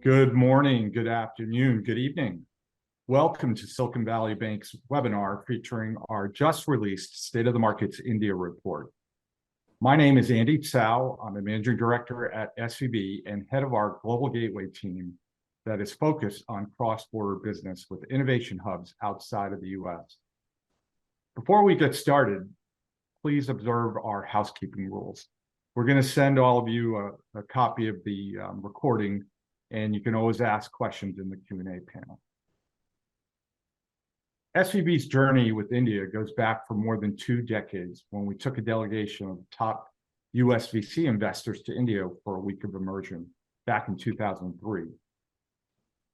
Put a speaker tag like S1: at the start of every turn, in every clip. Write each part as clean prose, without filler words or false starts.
S1: Good morning, good afternoon, good evening. Welcome to Silicon Valley Bank's webinar featuring our just released State of the Markets India report. My name is Andy Tsao. I'm a managing director at SVB and head of our Global Gateway team that is focused on cross-border business with innovation hubs outside of the US. Before we get started, please observe our housekeeping rules. We're going to send all of you a copy of the recording, and you can always ask questions in the Q&A panel. SVB's journey with India goes back for more than 2 decades when we took a delegation of top US VC investors to India for a week of immersion back in 2003.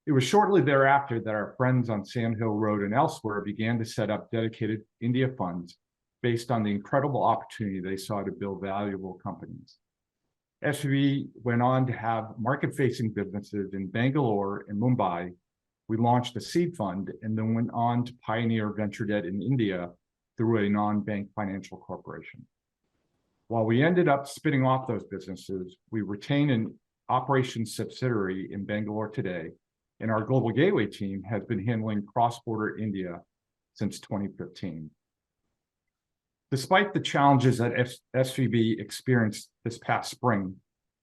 S1: It was shortly thereafter that our friends on Sand Hill Road and elsewhere began to set up dedicated India funds based on the incredible opportunity they saw to build valuable companies. SVB went on to have market-facing businesses in Bangalore and Mumbai. We launched a seed fund and then went on to pioneer venture debt in India through a non-bank financial corporation. While we ended up spinning off those businesses, we retained an operations subsidiary in Bangalore today, and our Global Gateway team has been handling cross-border India since 2015. Despite the challenges that SVB experienced this past spring,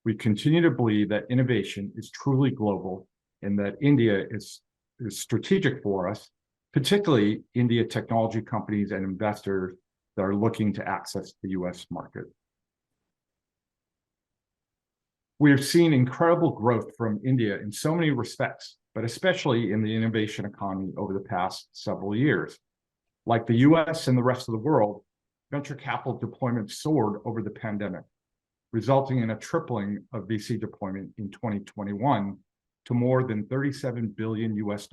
S1: we continue to believe that innovation is truly global and that India is strategic for us, particularly India technology companies and investors that are looking to access the US market. We have seen incredible growth from India in so many respects, but especially in the innovation economy over the past several years. Like the US and the rest of the world, venture capital deployment soared over the pandemic, resulting in a tripling of VC deployment in 2021 to more than $37 billion US,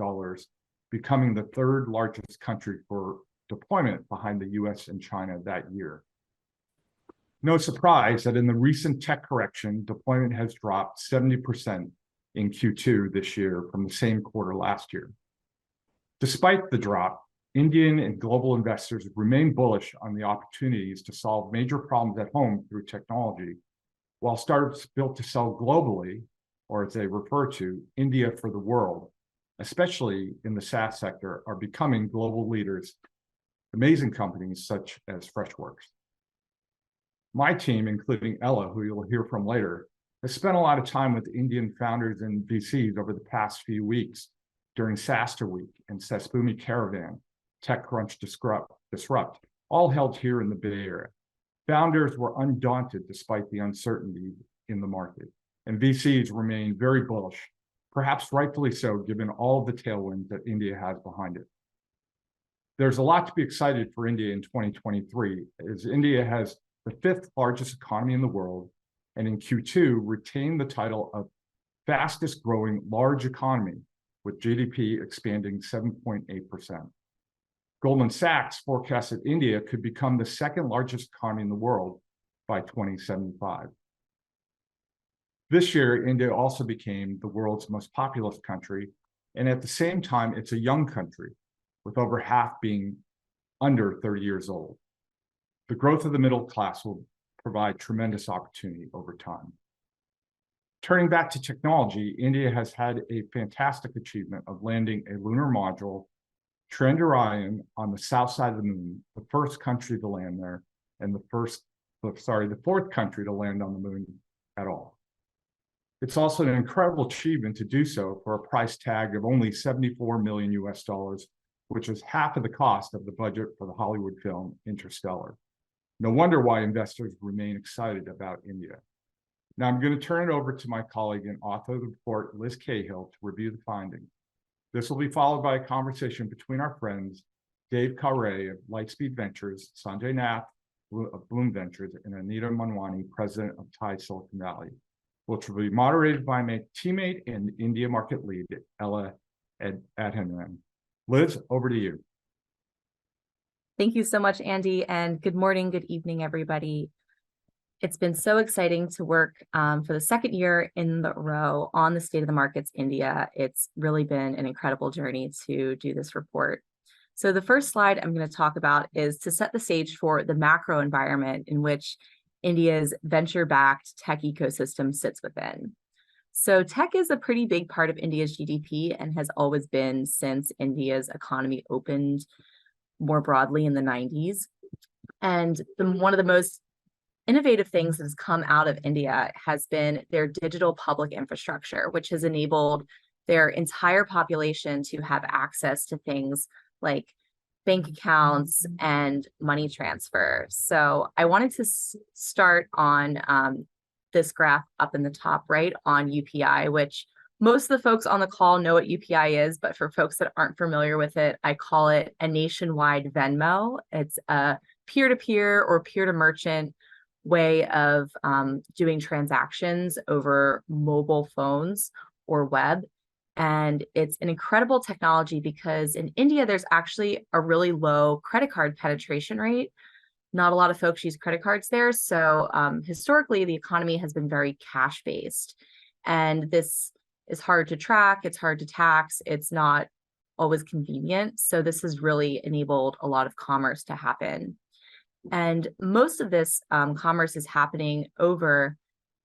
S1: becoming the 3rd largest country for deployment behind the US and China that year. No surprise that in the recent tech correction, deployment has dropped 70% in Q2 this year from the same quarter last year. Despite the drop, Indian and global investors remain bullish on the opportunities to solve major problems at home through technology, while startups built to sell globally, or as they refer to, India for the world, especially in the SaaS sector, are becoming global leaders, amazing companies such as Freshworks. My team, including Ella, who you'll hear from later, has spent a lot of time with Indian founders and VCs over the past few weeks during SaaStr Week and Sesbumi Caravan, TechCrunch Disrupt, all held here in the Bay Area. Founders were undaunted despite the uncertainty in the market, and VCs remain very bullish, perhaps rightfully so, given all of the tailwinds that India has behind it. There's a lot to be excited for India in 2023, as India has the 5th largest economy in the world, and in Q2 retained the title of fastest growing large economy, with GDP expanding 7.8%. Goldman Sachs forecasts that India could become the 2nd largest economy in the world by 2075. This year, India also became the world's most populous country, and at the same time, it's a young country, with over half being under 30 years old. The growth of the middle class will provide tremendous opportunity over time. Turning back to technology, India has had a fantastic achievement of landing a lunar module, Chandrayaan, on the south side of the moon, the 1st country to land there, and the 4th country to land on the moon at all. It's also an incredible achievement to do so for a price tag of only $74 million US, which is half of the cost of the budget for the Hollywood film Interstellar. No wonder why investors remain excited about India. Now I'm going to turn it over to my colleague and author of the report, Liz Cahill, to review the findings. This will be followed by a conversation between our friends, Dave Khare of Lightspeed Ventures, Sanjay Nath of Blume Ventures, and Anita Manwani, president of Thai Silicon Valley, which will be moderated by my teammate and India market lead, Adhanan. Liz, over to you.
S2: Thank you so much, Andy, and good morning, good evening, everybody. It's been so exciting to work for the 2nd year in a row on the State of the Markets India. It's really been an incredible journey to do this report. So the first slide I'm going to talk about is to set the stage for the macro environment in which India's venture-backed tech ecosystem sits within. So tech is a pretty big part of India's GDP and has always been since India's economy opened more broadly in the 90s. And one of the most innovative things that has come out of India has been their digital public infrastructure, which has enabled their entire population to have access to things like bank accounts and money transfer. So I wanted to start on this graph up in the top right on UPI, which most of the folks on the call know what UPI is, but for folks that aren't familiar with it, I call it a nationwide Venmo. It's a peer-to-peer or peer-to-merchant way of doing transactions over mobile phones or web. And it's an incredible technology because in India, there's actually a really low credit card penetration rate. Not a lot of folks use credit cards there. So historically, the economy has been very cash-based. And this is hard to track, it's hard to tax, it's not always convenient. So this has really enabled a lot of commerce to happen. And most of this commerce is happening over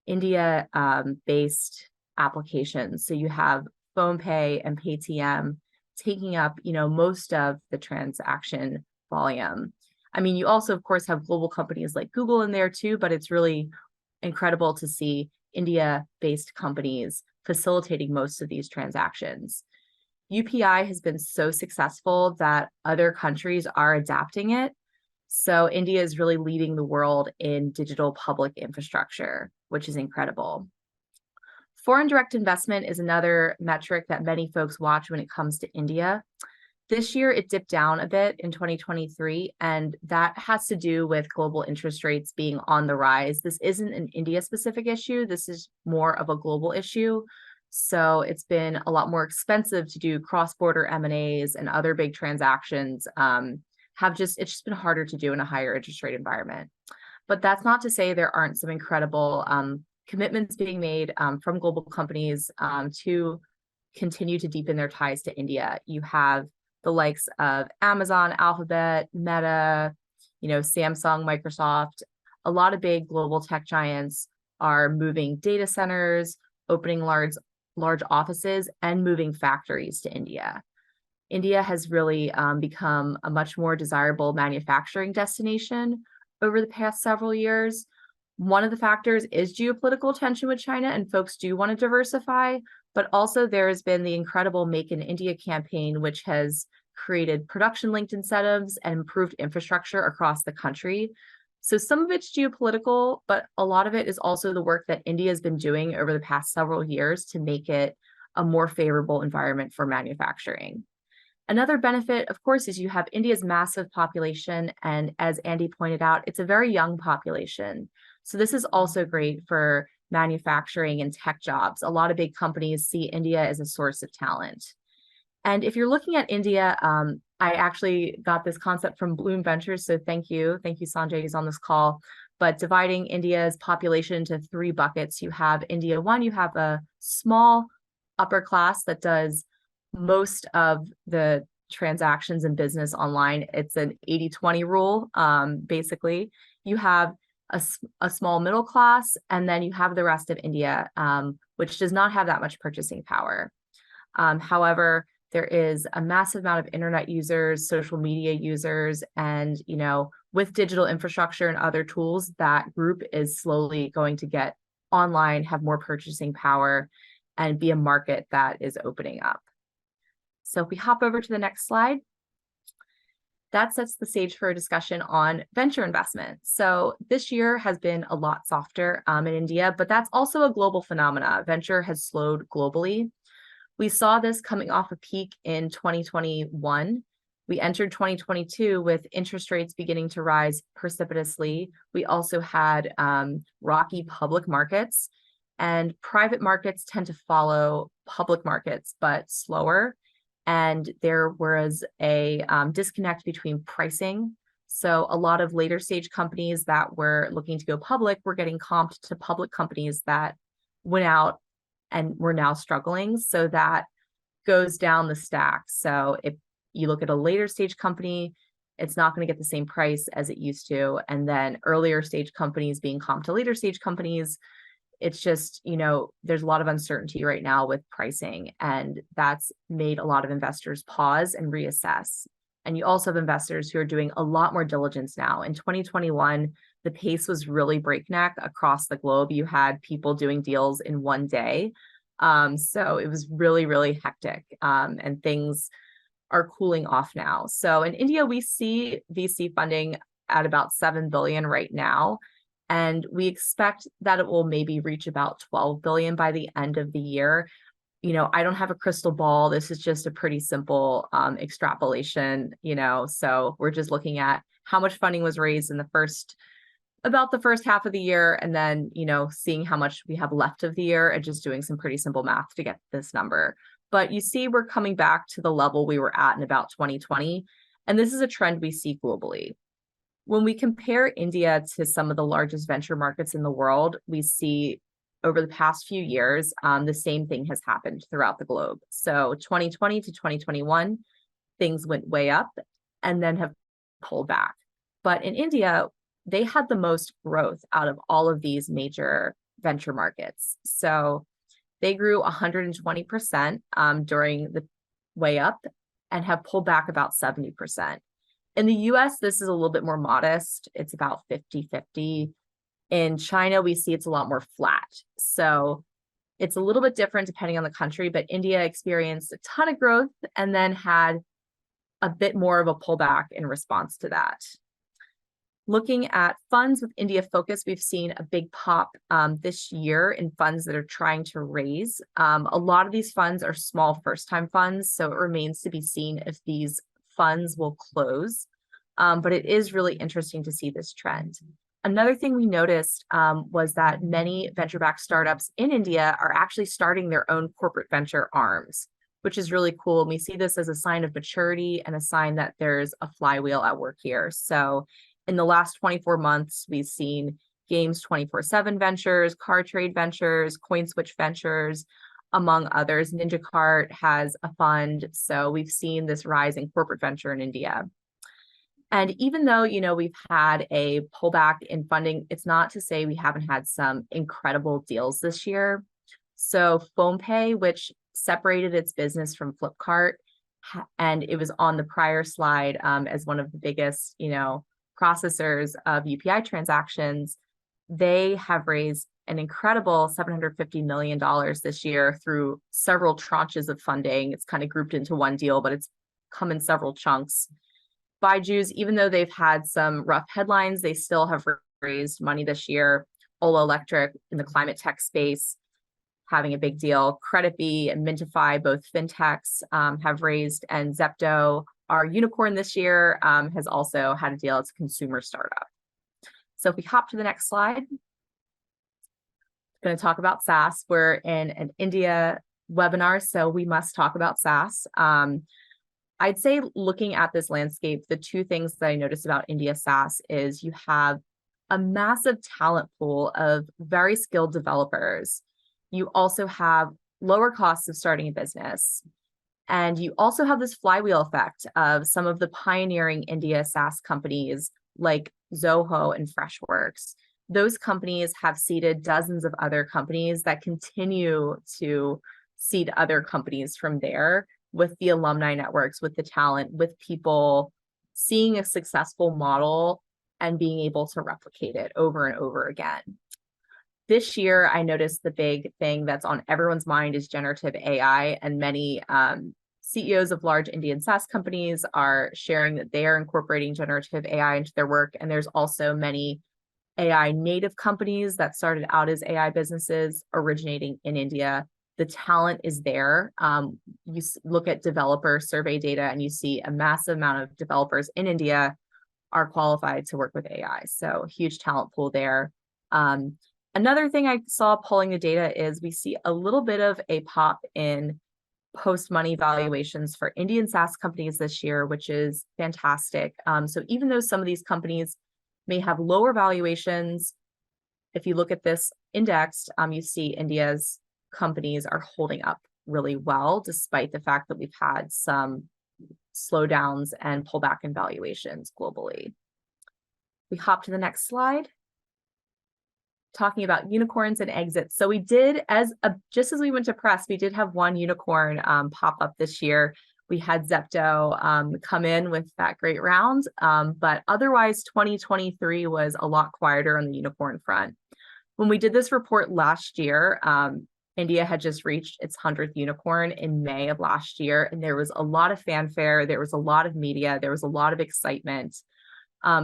S2: India-based applications. So you have PhonePe and Paytm taking up, most of the transaction volume. I mean, you also, of course, have global companies like Google in there too, but it's really incredible to see India-based companies facilitating most of these transactions. UPI has been so successful that other countries are adapting it. So India is really leading the world in digital public infrastructure, which is incredible. Foreign direct investment is another metric that many folks watch when it comes to India. This year, it dipped down a bit in 2023, and that has to do with global interest rates being on the rise. This isn't an India-specific issue. This is more of a global issue. So it's been a lot more expensive to do cross-border M&As and other big transactions. It's just been harder to do in a higher interest rate environment. But that's not to say there aren't some incredible commitments being made from global companies to continue to deepen their ties to India. You have the likes of Amazon, Alphabet, Meta, Samsung, Microsoft. A lot of big global tech giants are moving data centers, opening large offices, and moving factories to India. India has really become a much more desirable manufacturing destination over the past several years. One of the factors is geopolitical tension with China, and folks do want to diversify, but also there has been the incredible Make in India campaign, which has created production-linked incentives and improved infrastructure across the country. So some of it's geopolitical, but a lot of it is also the work that India has been doing over the past several years to make it a more favorable environment for manufacturing. Another benefit, of course, is you have India's massive population, and as Andy pointed out, it's a very young population. So this is also great for manufacturing and tech jobs. A lot of big companies see India as a source of talent. And if you're looking at India, I actually got this concept from Blume Ventures, so thank you. Thank you, Sanjay, who's on this call. But dividing India's population into 3 buckets, you have India 1, you have a small upper class that does most of the transactions in business online. It's an 80-20 rule, basically. You have a small middle class, and then you have the rest of India, which does not have that much purchasing power. However, there is a massive amount of internet users, social media users, and with digital infrastructure and other tools, that group is slowly going to get online, have more purchasing power, and be a market that is opening up. So if we hop over to the next slide, that sets the stage for a discussion on venture investment. So this year has been a lot softer in India, but that's also a global phenomena. Venture has slowed globally. We saw this coming off a peak in 2021. We entered 2022 with interest rates beginning to rise precipitously. We also had rocky public markets, and private markets tend to follow public markets, but slower. And there was a disconnect between pricing. So a lot of later stage companies that were looking to go public were getting comped to public companies that went out and were now struggling. So that goes down the stack. So if you look at a later stage company, it's not going to get the same price as it used to. And then earlier stage companies being comped to later stage companies, it's just, there's a lot of uncertainty right now with pricing, and that's made a lot of investors pause and reassess. And you also have investors who are doing a lot more diligence now. In 2021, the pace was really breakneck across the globe. You had people doing deals in one day. So it was really, really hectic, and things are cooling off now. So in India, we see VC funding at about 7 billion right now. And we expect that it will maybe reach about 12 billion by the end of the year. I don't have a crystal ball. This is just a pretty simple extrapolation, so we're just looking at how much funding was raised in about the first half of the year, and then, seeing how much we have left of the year and just doing some pretty simple math to get this number. But you see, we're coming back to the level we were at in about 2020. And this is a trend we see globally. When we compare India to some of the largest venture markets in the world, we see over the past few years, the same thing has happened throughout the globe. So 2020 to 2021, things went way up and then have pulled back. But in India, they had the most growth out of all of these major venture markets. So they grew 120% during the way up and have pulled back about 70%. In the US, this is a little bit more modest. It's about 50-50. In China, we see it's a lot more flat. So it's a little bit different depending on the country, but India experienced a ton of growth and then had a bit more of a pullback in response to that. Looking at funds with India focus, we've seen a big pop this year in funds that are trying to raise. A lot of these funds are small first-time funds, so it remains to be seen if these funds will close. But it is really interesting to see this trend. Another thing we noticed was that many venture-backed startups in India are actually starting their own corporate venture arms, which is really cool. And we see this as a sign of maturity and a sign that there's a flywheel at work here. So in the last 24 months, we've seen Games 24/7 Ventures, Car Trade Ventures, CoinSwitch Ventures, among others. Ninja Cart has a fund. So we've seen this rise in corporate venture in India. And even though, we've had a pullback in funding, it's not to say we haven't had some incredible deals this year. So PhonePe, which separated its business from Flipkart, and it was on the prior slide as one of the biggest, processors of UPI transactions, they have raised an incredible $750 million this year through several tranches of funding. It's kind of grouped into one deal, but it's come in several chunks. Baiju's, even though they've had some rough headlines, they still have raised money this year. Ola Electric in the climate tech space, having a big deal. Creditbee and Mintify, both fintechs, have raised, and Zepto, our unicorn this year, has also had a deal. It's a consumer startup. So if we hop to the next slide, I'm going to talk about SaaS. We're in an India webinar, so we must talk about SaaS. I'd say looking at this landscape, the two things that I noticed about India SaaS is you have a massive talent pool of very skilled developers. You also have lower costs of starting a business. And you also have this flywheel effect of some of the pioneering India SaaS companies like Zoho and Freshworks. Those companies have seeded dozens of other companies that continue to seed other companies from there, with the alumni networks, with the talent, with people seeing a successful model and being able to replicate it over and over again. This year, I noticed the big thing that's on everyone's mind is generative AI, and many CEOs of large Indian SaaS companies are sharing that they are incorporating generative AI into their work. And there's also many AI native companies that started out as AI businesses originating in India. The talent is there. You look at developer survey data and you see a massive amount of developers in India are qualified to work with AI. So huge talent pool there. Another thing I saw pulling the data is we see a little bit of a pop in post-money valuations for Indian SaaS companies this year, which is fantastic. So even though some of these companies may have lower valuations, if you look at this indexed, you see India's companies are holding up really well, despite the fact that we've had some slowdowns and pullback in valuations globally. We hop to the next slide. talking about unicorns and exits. So we did, just as we went to press, we did have one unicorn pop up this year. We had Zepto come in with that great round, but otherwise 2023 was a lot quieter on the unicorn front. When we did this report last year, India had just reached its 100th unicorn in May of last year, and there was a lot of fanfare, there was a lot of media, there was a lot of excitement.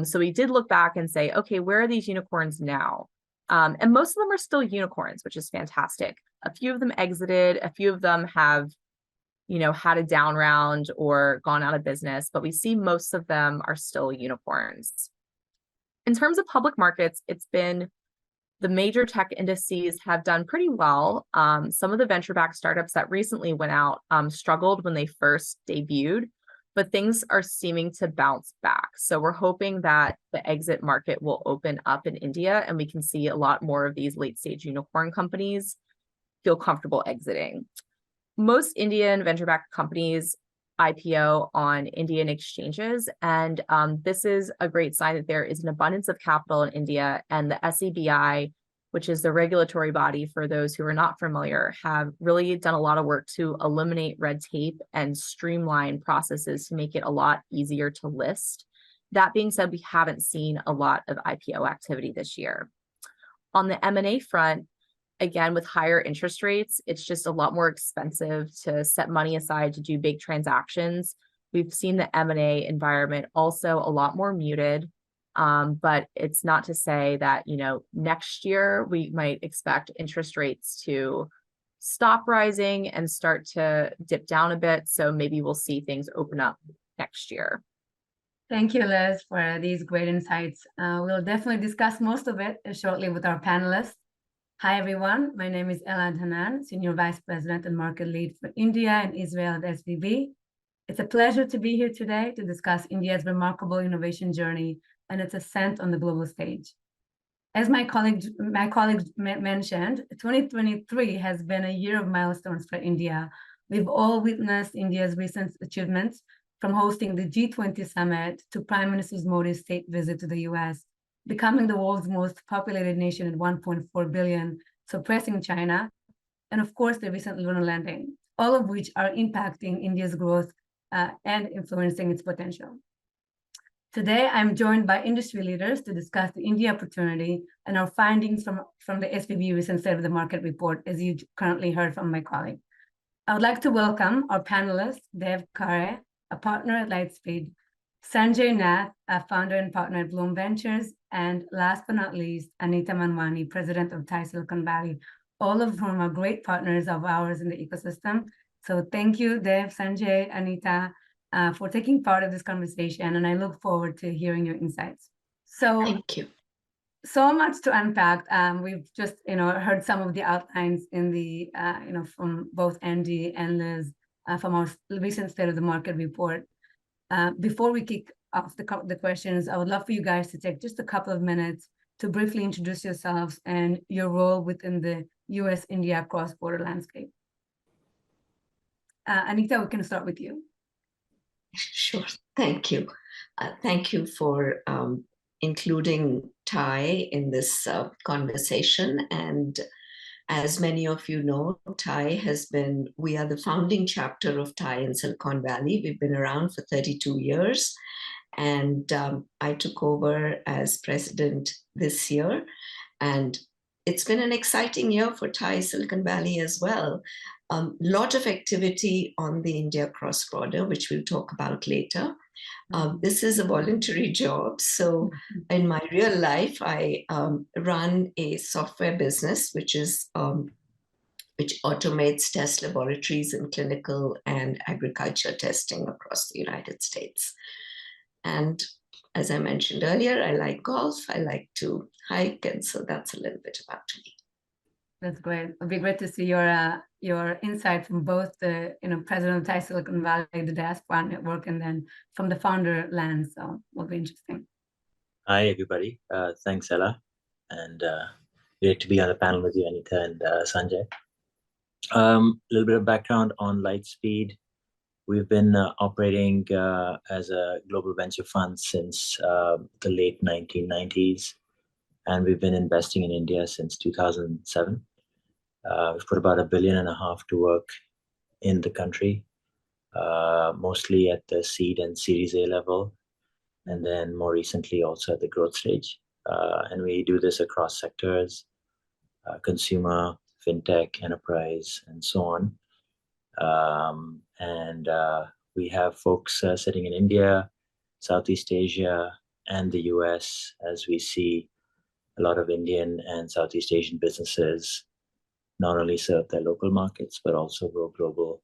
S2: So we did look back and say, okay, where are these unicorns now? And most of them are still unicorns, which is fantastic. A few of them exited, a few of them have, had a down round or gone out of business, but we see most of them are still unicorns. In terms of public markets, the major tech indices have done pretty well. Some of the venture-backed startups that recently went out struggled when they first debuted, but things are seeming to bounce back. So we're hoping that the exit market will open up in India and we can see a lot more of these late-stage unicorn companies feel comfortable exiting. Most Indian venture-backed companies IPO on Indian exchanges, and this is a great sign that there is an abundance of capital in India, and the SEBI, which is the regulatory body for those who are not familiar, have really done a lot of work to eliminate red tape and streamline processes to make it a lot easier to list. That being said, we haven't seen a lot of IPO activity this year. On the M&A front, again, with higher interest rates, it's just a lot more expensive to set money aside to do big transactions. We've seen the M&A environment also a lot more muted, but it's not to say that, next year we might expect interest rates to stop rising and start to dip down a bit. So maybe we'll see things open up next year.
S3: Thank you, Liz, for these great insights. We'll definitely discuss most of it shortly with our panelists. Hi, everyone. My name is Ella-Tamar, Senior Vice President and Market Lead for India and Israel at SVB. It's a pleasure to be here today to discuss India's remarkable innovation journey and its ascent on the global stage. As my colleague mentioned, 2023 has been a year of milestones for India. We've all witnessed India's recent achievements, from hosting the G20 summit to Prime Minister Modi's state visit to the US, becoming the world's most populated nation at 1.4 billion, surpassing China, and of course, the recent lunar landing, all of which are impacting India's growth and influencing its potential. Today, I'm joined by industry leaders to discuss the India opportunity and our findings from the SVB recent State of the Market report, as you currently heard from my colleague. I would like to welcome our panelists, Khare, a partner at Lightspeed, Sanjay, Nath, a founder and partner at Blume Ventures, and last but not least, Anita Manwani, president of Thai Silicon Valley, all of whom are great partners of ours in the ecosystem. So thank you, Dev, Sanjay, Anita, for taking part of this conversation, and I look forward to hearing your insights. So
S4: thank you.
S3: So much to unpack. We've just, heard some of the outlines in the, from both Andy and Liz from our recent State of the Market report. Before we kick off the questions, I would love for you guys to take just a couple of minutes to briefly introduce yourselves and your role within the US-India cross-border landscape. Anita, we can start with you.
S4: Sure, thank you. Thank you for including Thai in this conversation. And as many of you know, we are the founding chapter of Thai in Silicon Valley. We've been around for 32 years. And I took over as president this year. And it's been an exciting year for Thai Silicon Valley as well. Lot of activity on the India cross-border, which we'll talk about later. This is a voluntary job. So in my real life, I run a software business, which automates test laboratories in clinical and agriculture testing across the United States. And as I mentioned earlier, I like golf, I like to hike, and so that's a little bit about me.
S3: That's great. It'll be great to see your insight from both the president of Thai Silicon Valley, the diaspora network, and then from the founder lens. So it'll be interesting.
S5: Hi everybody. Thanks Ella, and great to be on the panel with you, Anita and Sanjay. A little bit of background on Lightspeed. We've been operating as a global venture fund since the late 1990s. and we've been investing in India since 2007. We've put about $1.5 billion to work in the country, mostly at the seed and Series A level, and then more recently also at the growth stage. And we do this across sectors, consumer, fintech, enterprise, and so on. We have folks sitting in India, Southeast Asia, and the US, as we see a lot of Indian and Southeast Asian businesses not only serve their local markets, but also go global,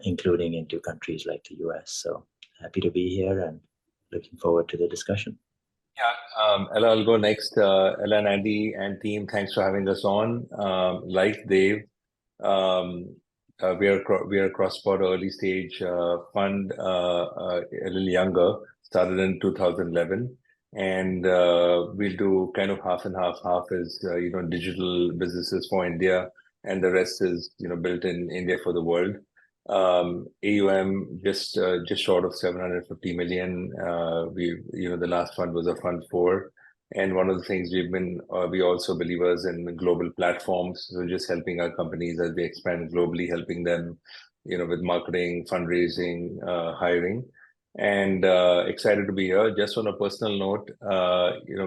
S5: including into countries like the US. So happy to be here and looking forward to the discussion.
S6: Yeah, Ella, I'll go next. Ella and Andy and team, thanks for having us on. Like Dave, we are a cross-border early stage fund, a little younger, started in 2011, and we'll do kind of half and half. Half is digital businesses for India, and the rest is built in India for the world. AUM just short of 750 million. The last fund was a fund 4. And one of the things we also believers in global platforms, so just helping our companies as they expand globally, helping them, with marketing, fundraising, hiring, and excited to be here. Just on a personal note,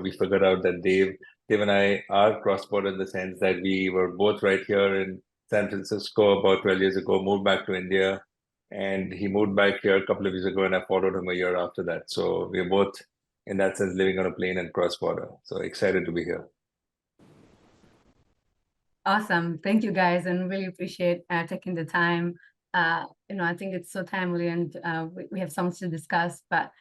S6: we figured out that Dave and I are cross-border in the sense that we were both right here in San Francisco about 12 years ago, moved back to India, and he moved back here a couple of years ago, and I followed him a year after that. So we're both, in that sense, living on a plane and cross-border. So excited to be here.
S3: Awesome. Thank you, guys, and really appreciate taking the time. I think it's so timely, and we have so much to discuss. But,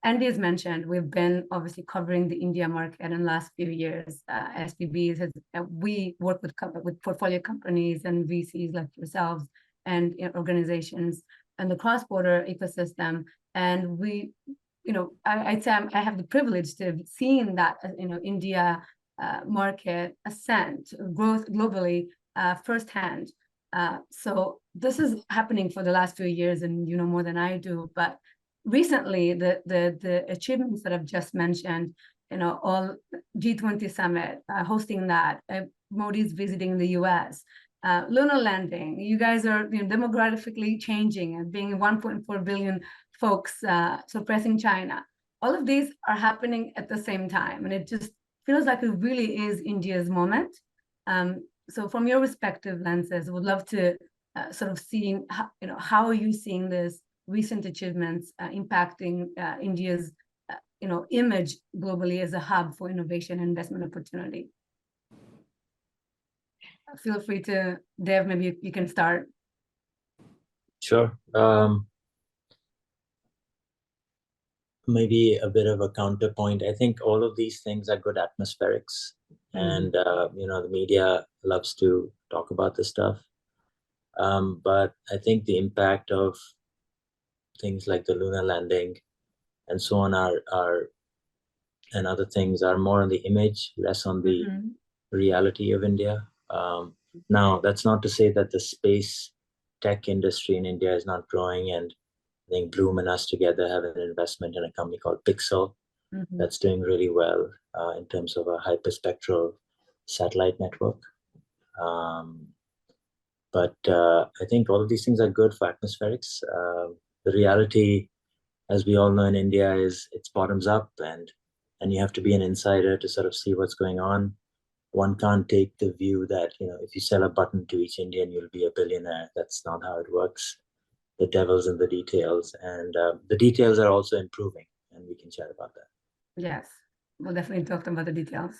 S3: Andy has mentioned, we've been obviously covering the India market in the last few years. SVB we work with portfolio companies and VCs like yourselves and organizations and the cross-border ecosystem. And we, I'd say I have the privilege to have seen that, India market ascent, growth globally firsthand. So this is happening for the last few years, and more than I do. But recently, the achievements that I've just mentioned, all G20 summit, hosting that, Modi's visiting the US, lunar landing. You guys are demographically changing and being 1.4 billion folks suppressing China. All of these are happening at the same time, and it just feels like it really is India's moment. So from your respective lenses, would love to sort of see how are you seeing this recent achievements impacting India's image globally as a hub for innovation and investment opportunity. Feel free to, Dev, maybe you can start.
S5: Sure. Maybe a bit of a counterpoint. I think all of these things are good atmospherics, and the media loves to talk about this stuff. But I think the impact of things like the lunar landing and so on and other things are more on the image, less on the reality of India. Now, that's not to say that the space tech industry in India is not growing, and I think Blume and us together have an investment in a company called Pixel that's doing really well in terms of a hyperspectral satellite network. But I think all of these things are good for atmospherics. The reality, as we all know in India, is it's bottoms up, and you have to be an insider to sort of see what's going on. One can't take the view that, if you sell a button to each Indian, you'll be a billionaire. That's not how it works. The devil's in the details, and the details are also improving, and we can chat about that.
S3: Yes, we'll definitely talk about the details.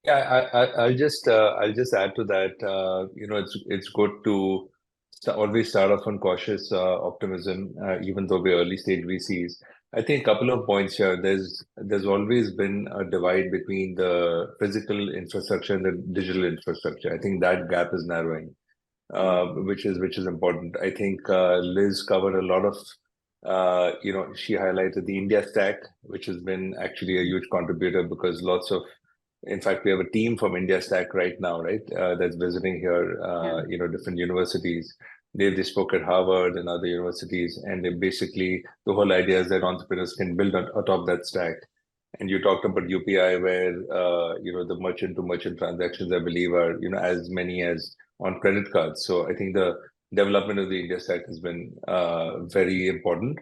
S6: Yeah, I'll just add to that. It's good to always start off on cautious optimism, even though we're early stage VCs. I think a couple of points here. There's always been a divide between the physical infrastructure and the digital infrastructure. I think that gap is narrowing, which is important. I think Liz covered a lot of, she highlighted the India stack, which has been actually a huge contributor, because in fact, we have a team from India Stack right now, right? That's visiting here, different universities. They spoke at Harvard and other universities, and they basically, the whole idea is that entrepreneurs can build on atop that stack. And you talked about UPI, where the merchant to merchant transactions, I believe, are as many as on credit cards. So I think the development of the India stack has been very important.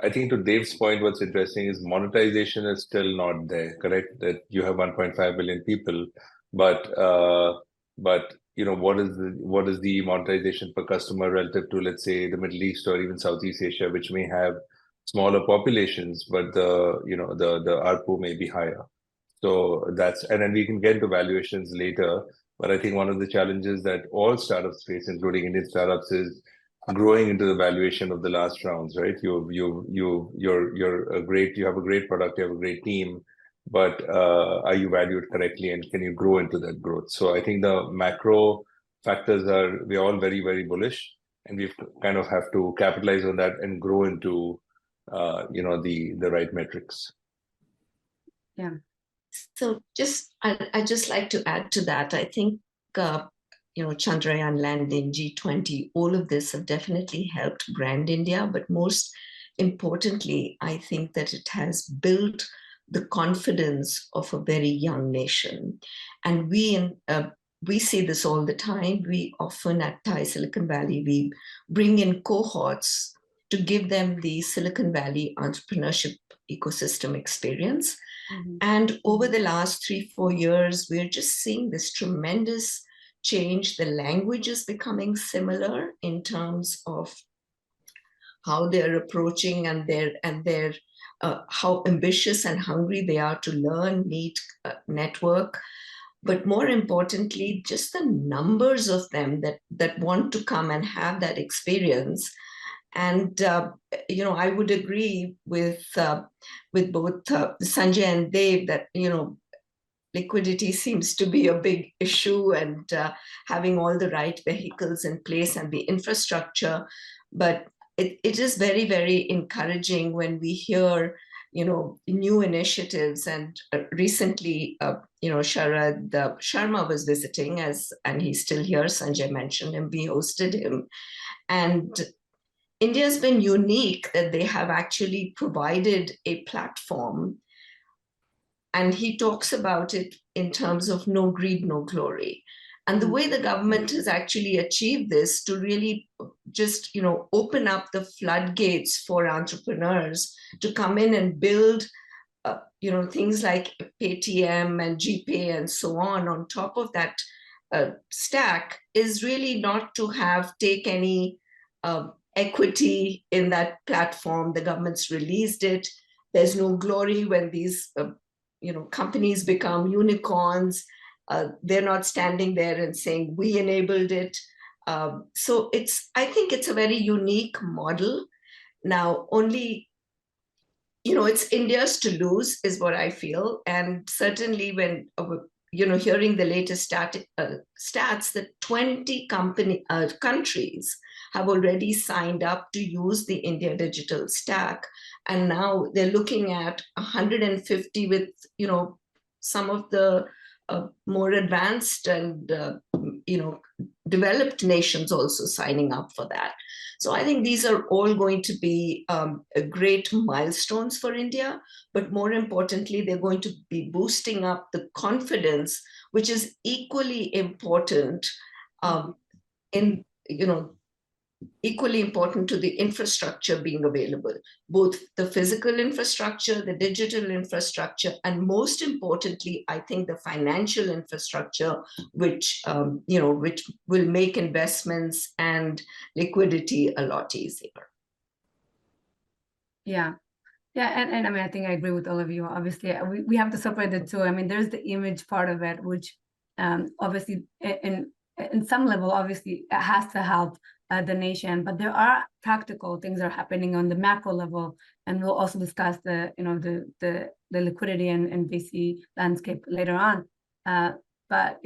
S6: I think to Dave's point, what's interesting is monetization is still not there. Correct, that you have 1.5 billion people, but what is the monetization per customer relative to, let's say, the Middle East or even Southeast Asia, which may have smaller populations, but the ARPU may be higher. So and then we can get into valuations later. But I think one of the challenges that all startups face, including Indian startups, is growing into the valuation of the last rounds, right? You have a great product, you have a great team, but are you valued correctly, and can you grow into that growth? So I think the macro factors we're all very, very bullish, and we kind of have to capitalize on that and grow into the right metrics.
S3: Yeah.
S4: So I just like to add to that. I think Chandrayaan landing, G20, all of this have definitely helped brand India, but most importantly, I think that it has built the confidence of a very young nation. And we see this all the time. We often at Thai Silicon Valley, we bring in cohorts to give them the Silicon Valley entrepreneurship ecosystem experience.
S3: Mm-hmm.
S4: And over the last 3-4 years, we're just seeing this tremendous change. The language is becoming similar in terms of how they're approaching and their how ambitious and hungry they are to learn, meet, network. But more importantly, just the numbers of them that want to come and have that experience. And I would agree with both Sanjay and Dave that liquidity seems to be a big issue, and having all the right vehicles in place and the infrastructure. But it is very, very encouraging when we hear new initiatives. And recently Sharad Sharma was visiting, and he's still here. Sanjay mentioned him, we hosted him, and India's been unique that they have actually provided a platform, and he talks about it in terms of no greed, no glory. And the way the government has actually achieved this to really just, open up the floodgates for entrepreneurs to come in and build, things like Paytm and GPay and so on top of that stack, is really not to take any equity in that platform. The government's released it. There's no glory when these companies become unicorns. They're not standing there and saying we enabled it. So I think it's a very unique model. Now, only it's India's to lose is what I feel. And certainly when hearing the latest stats that 20 countries have already signed up to use the India digital stack. And now they're looking at 150 with, some of the more advanced and, developed nations also signing up for that. So I think these are all going to be great milestones for India, but more importantly, they're going to be boosting up the confidence, which is equally important equally important to the infrastructure being available, both the physical infrastructure, the digital infrastructure, and most importantly, I think the financial infrastructure, which will make investments and liquidity a lot easier.
S3: Yeah. And I mean, I think I agree with all of you. Obviously, we have to separate the two. I mean, there's the image part of it, which obviously in some level, obviously, it has to help the nation, but there are tactical things that are happening on the macro level, and we'll also discuss the liquidity and VC landscape later on. But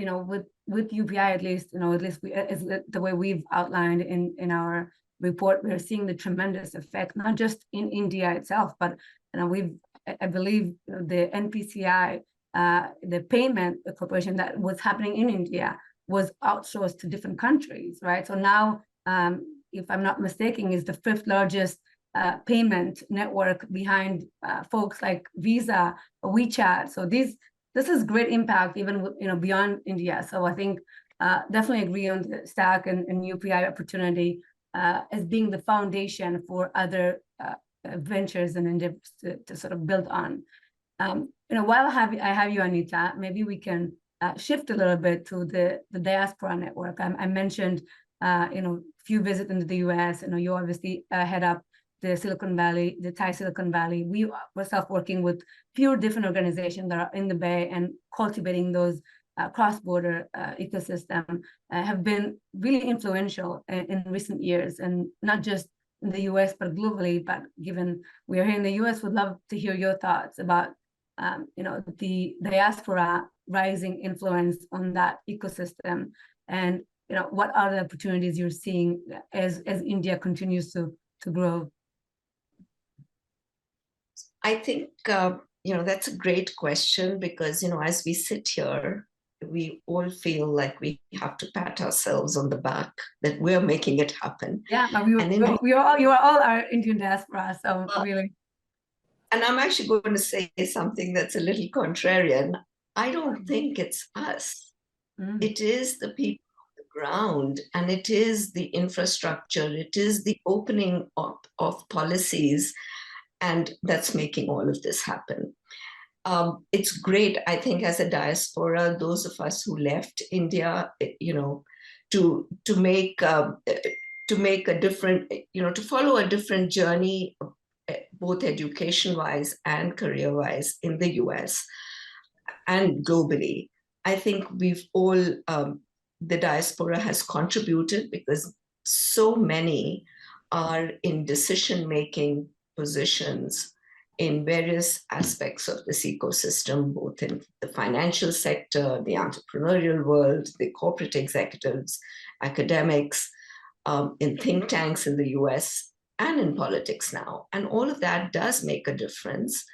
S3: with UPI, at least the way we've outlined in our report, we're seeing the tremendous effect, not just in India itself, but I believe the NPCI, the payment corporation that was happening in India was outsourced to different countries, right? So now if I'm not mistaken, is the 5th largest payment network behind folks like Visa, WeChat. So this is great impact even beyond India. So I think definitely agree on the stack and UPI opportunity as being the foundation for other ventures and endeavors to sort of build on. While I have you, Anita, maybe we can shift a little bit to the diaspora network. I mentioned, few visits into the US. You obviously head up the Silicon Valley, the Thai Silicon Valley. We were working with few different organizations that are in the Bay and cultivating those cross-border ecosystem have been really influential in recent years, and not just in the US, but globally. But given we are here in the US, would love to hear your thoughts about the diaspora rising influence on that ecosystem, and what are the opportunities you're seeing as India continues to grow?
S4: I think that's a great question, because as we sit here, we all feel like we have to pat ourselves on the back that we're making it happen.
S3: Yeah, you are all our Indian diaspora, so really.
S4: And I'm actually going to say something that's a little contrarian. I don't think it's us. It is the people on the ground, and it is the infrastructure, it is the opening up of policies, and that's making all of this happen. It's great, I think, as a diaspora, those of us who left India, to make a different, to follow a different journey, both education-wise and career-wise in the US and globally. I think we've all, the diaspora has contributed, because so many are in decision-making positions in various aspects of this ecosystem, both in the financial sector, the entrepreneurial world, the corporate executives, academics, in think tanks in the US, and in politics now. And all of that does make a difference.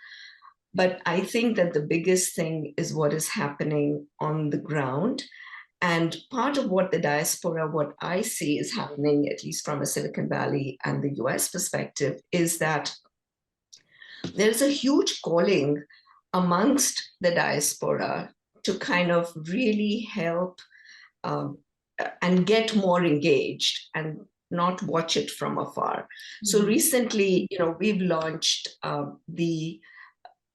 S4: But I think that the biggest thing is what is happening on the ground. And part of what the diaspora, what I see is happening, at least from a Silicon Valley and the US perspective, is that there's a huge calling amongst the diaspora to kind of really help and get more engaged and not watch it from afar. So recently, we've launched the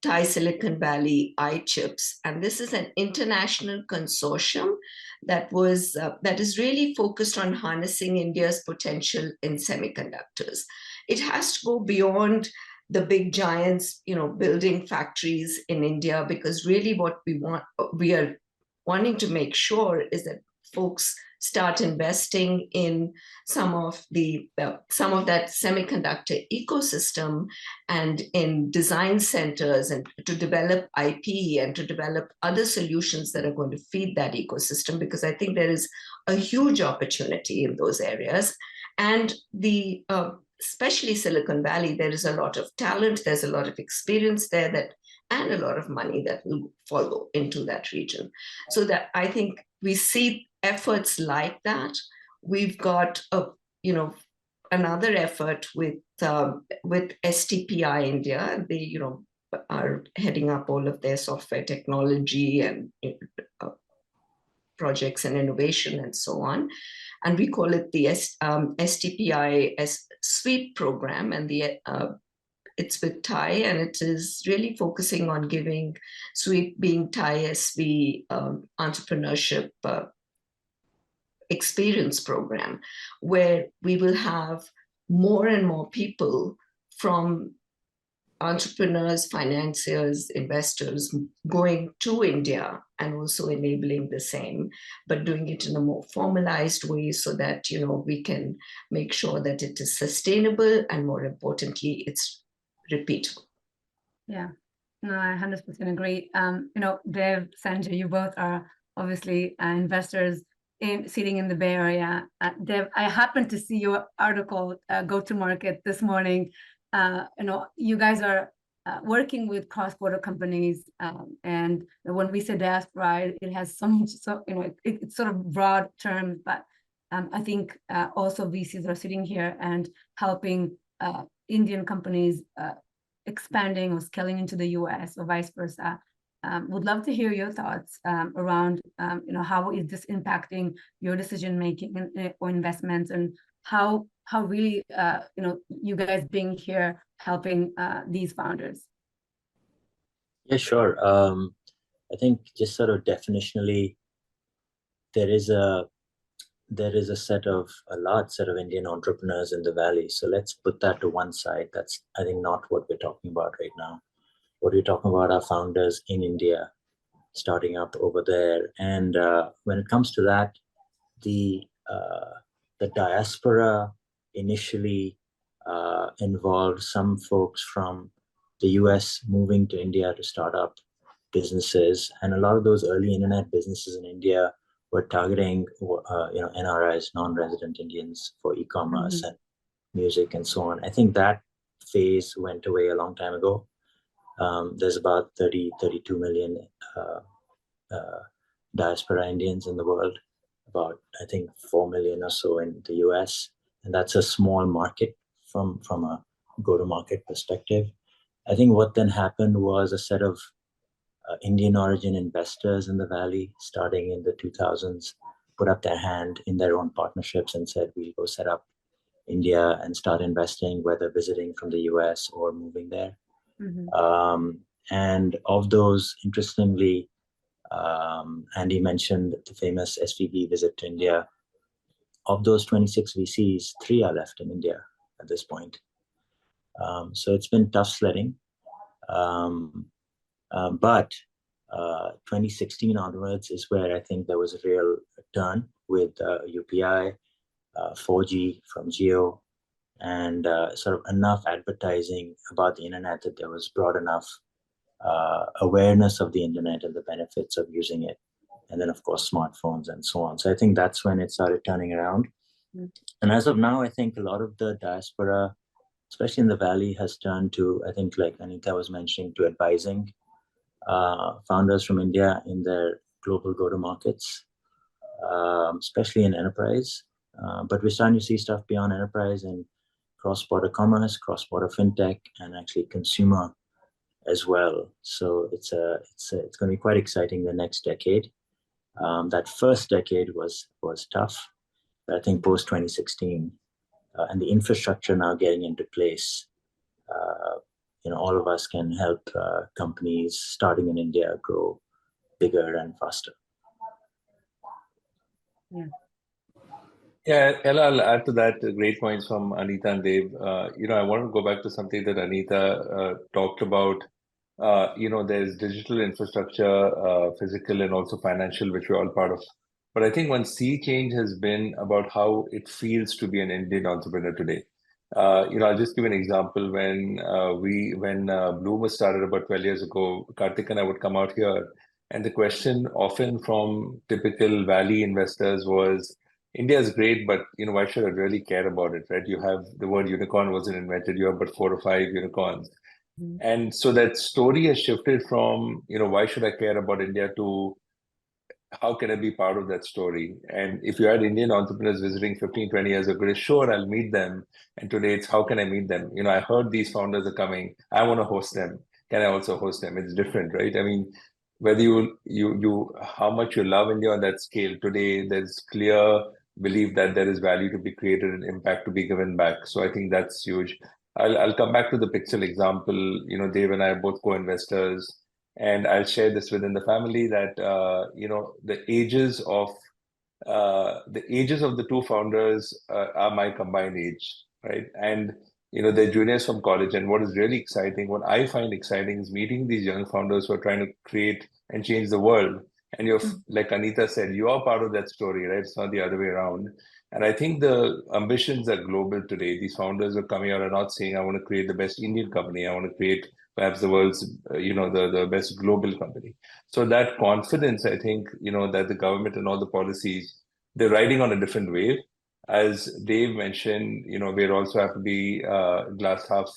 S4: Thai Silicon Valley iChips, and this is an international consortium that is really focused on harnessing India's potential in semiconductors. It has to go beyond the big giants, building factories in India, because really what we are wanting to make sure is that folks start investing in some of that semiconductor ecosystem and in design centers, and to develop IP and to develop other solutions that are going to feed that ecosystem, because I think there is a huge opportunity in those areas. And especially Silicon Valley, there is a lot of talent, there's a lot of experience there, and a lot of money that will follow into that region. So that I think we see efforts like that. We've got another effort with STPI India. They are heading up all of their software technology and projects and innovation and so on. And we call it the STPI Sweep program, and it's with Thai, and it is really focusing on giving Sweep, being Thai SV entrepreneurship experience program, where we will have more and more people from entrepreneurs, financiers, investors going to India, and also enabling the same, but doing it in a more formalized way, so that we can make sure that it is sustainable, and more importantly, it's repeatable.
S3: Yeah, no, I 100% agree. Dev, Sanjay, you both are obviously investors sitting in the Bay Area. Dev, I happened to see your article, Go to Market, this morning. You guys are working with cross-border companies, and when we say diaspora, it has it's sort of broad terms, but I think also VCs are sitting here and helping Indian companies expanding or scaling into the US or vice versa. Would love to hear your thoughts around, how is this impacting your decision making or investments, and how really, you guys being here helping these founders.
S5: Yeah, sure. I think just sort of definitionally, there is a large set of Indian entrepreneurs in the Valley. So let's put that to one side. That's, I think, not what we're talking about right now. What we're talking about are founders in India starting up over there. And when it comes to that, the diaspora initially involved some folks from the US moving to India to start up businesses. And a lot of those early internet businesses in India were targeting NRIs, non-resident Indians, for e-commerce and music and so on. I think that phase went away a long time ago. There's about 32 million diaspora Indians in the world, about, I think, 4 million or so in the US. And that's a small market from a go-to-market perspective. I think what then happened was a set of Indian origin investors in the Valley, starting in the 2000s, put up their hand in their own partnerships and said, we'll go set up India and start investing, whether visiting from the US or moving there. And of those, interestingly, Andy mentioned the famous SVB visit to India. Of those 26 VCs, 3 are left in India at this point. So it's been tough sledding. But 2016 onwards is where I think there was a real turn with UPI, 4G from Jio, and sort of enough advertising about the internet that there was broad enough awareness of the internet and the benefits of using it. And then, of course, smartphones and so on. So I think that's when it started turning around. And as of now, I think a lot of the diaspora, especially in the Valley, has turned to, I think, like Anita was mentioning, to advising founders from India in their global go-to-markets, especially in enterprise. But we're starting to see stuff beyond enterprise in cross-border commerce, cross-border fintech, and actually consumer as well. So it's going to be quite exciting the next decade. That first decade was tough, but I think post 2016 and the infrastructure now getting into place, all of us can help companies starting in India grow bigger and faster.
S6: Yeah, Ella, I'll add to that. Great points from Anita and Dave. I want to go back to something that Anita talked about. There's digital infrastructure, physical and also financial, which we're all part of. But I think one sea change has been about how it feels to be an Indian entrepreneur today. I'll just give an example. When Blume was started about 12 years ago, Karthik and I would come out here, and the question often from typical Valley investors was, India is great, but why should I really care about it, right? You have the word unicorn wasn't invented. You have but 4 or 5 unicorns. And so that story has shifted from, why should I care about India, to how can I be part of that story? And if you had Indian entrepreneurs visiting 15, 20 years ago, sure, I'll meet them. And today it's, how can I meet them? I heard these founders are coming. I want to host them. Can I also host them? It's different, right? I mean, whether you how much you love India on that scale, today there's clear belief that there is value to be created and impact to be given back. So I think that's huge. I'll come back to the Pixel example. Dave and I are both co-investors, and I'll share this within the family that the ages of the 2 founders are my combined age, right? And they're juniors from college. And what is really exciting, what I find exciting, is meeting these young founders who are trying to create and change the world. And you're, like Anita said, you are part of that story, right? It's not the other way around. And I think the ambitions are global today. These founders are coming out and not saying, I want to create the best Indian company. I want to create perhaps the world's, the best global company. So that confidence, I think, that the government and all the policies, they're riding on a different wave. As Dave mentioned, we also have to be glass half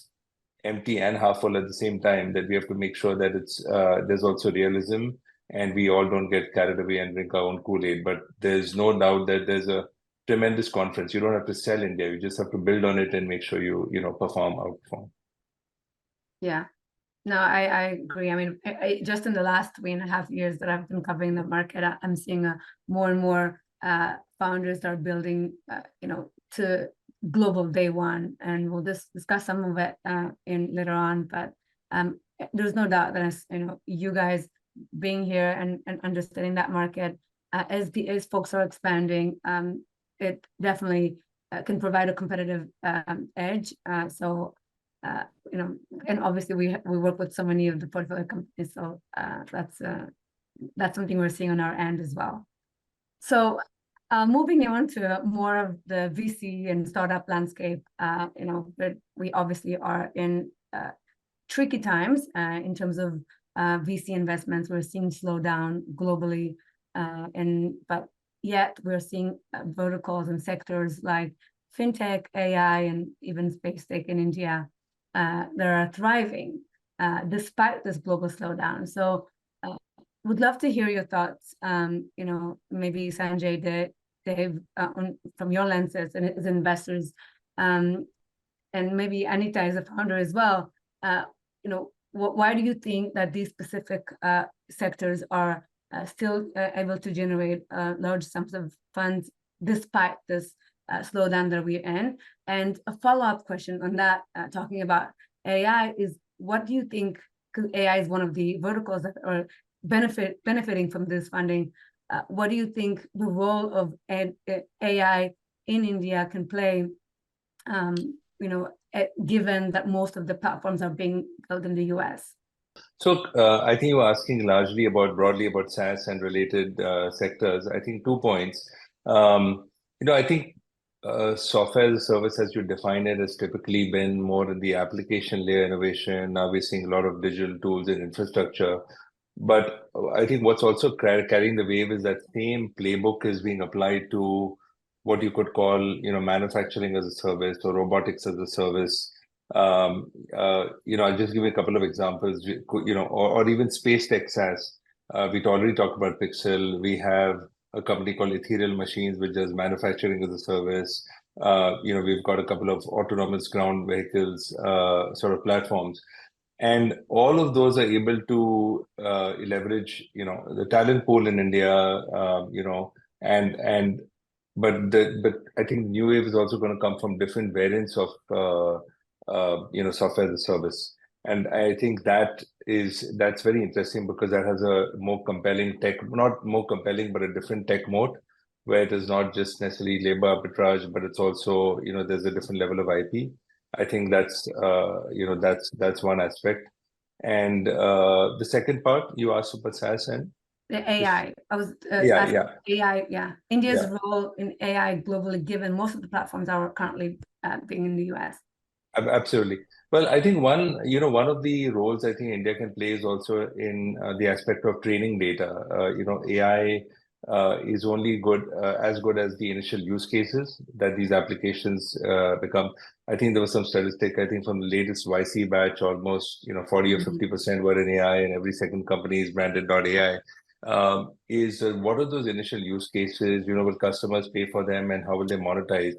S6: empty and half full at the same time, that we have to make sure that it's there's also realism, and we all don't get carried away and drink our own Kool-Aid. But there's no doubt that there's a tremendous conference. You don't have to sell India. You just have to build on it and make sure you outperform.
S3: Yeah. No, I agree. I mean, just in the last 3.5 years that I've been covering the market, I'm seeing more and more founders are building, to global day one, and we'll just discuss some of it in later on. But there's no doubt that you guys being here and understanding that market as folks are expanding, it definitely can provide a competitive edge. And obviously we work with so many of the portfolio companies, so that's something we're seeing on our end as well. So moving on to more of the VC and startup landscape, that we obviously are in tricky times in terms of VC investments. We're seeing slowdown globally, but yet we're seeing verticals and sectors like fintech, AI, and even space tech in India that are thriving despite this global slowdown. So would love to hear your thoughts, maybe Sanjay, Dave, from your lenses and as investors, and maybe Anita as a founder as well. Why do you think that these specific sectors are still able to generate large sums of funds despite this slowdown that we're in? And a follow-up question on that, talking about AI, is what do you think, because AI is one of the verticals that are benefiting from this funding, what do you think the role of AI in India can play, given that most of the platforms are being built in the US?
S6: So I think you were asking broadly about SaaS and related sectors. I think 2 points. I think software as a service, as you define it, has typically been more in the application layer innovation. Now we're seeing a lot of digital tools and infrastructure. But I think what's also carrying the wave is that same playbook is being applied to what you could call, manufacturing as a service or robotics as a service. I'll just give you a couple of examples, or even space tech SaaS. We'd already talked about Pixel. We have a company called Ethereal Machines, which does manufacturing as a service. We've got a couple of autonomous ground vehicles sort of platforms. And all of those are able to leverage, the talent pool in India, but I think new wave is also going to come from different variants of software as a service. And I think that's very interesting because that has a more compelling not more compelling, but a different tech moat, where it is not just necessarily labor arbitrage, but it's also, there's a different level of IP. I think that's one aspect. And the second part you asked about SaaS and
S3: the AI. I was AI. Yeah, India's role in AI globally, given most of the platforms are currently being in the US.
S6: Absolutely. Well, I think one of the roles I think India can play is also in the aspect of training data. AI is only as good as the initial use cases that these applications become. I think there was some statistic, I think from the latest YC batch, almost 40 or 50% were in AI, and every second company is branded .ai. What are those initial use cases? Will customers pay for them, and how will they monetize?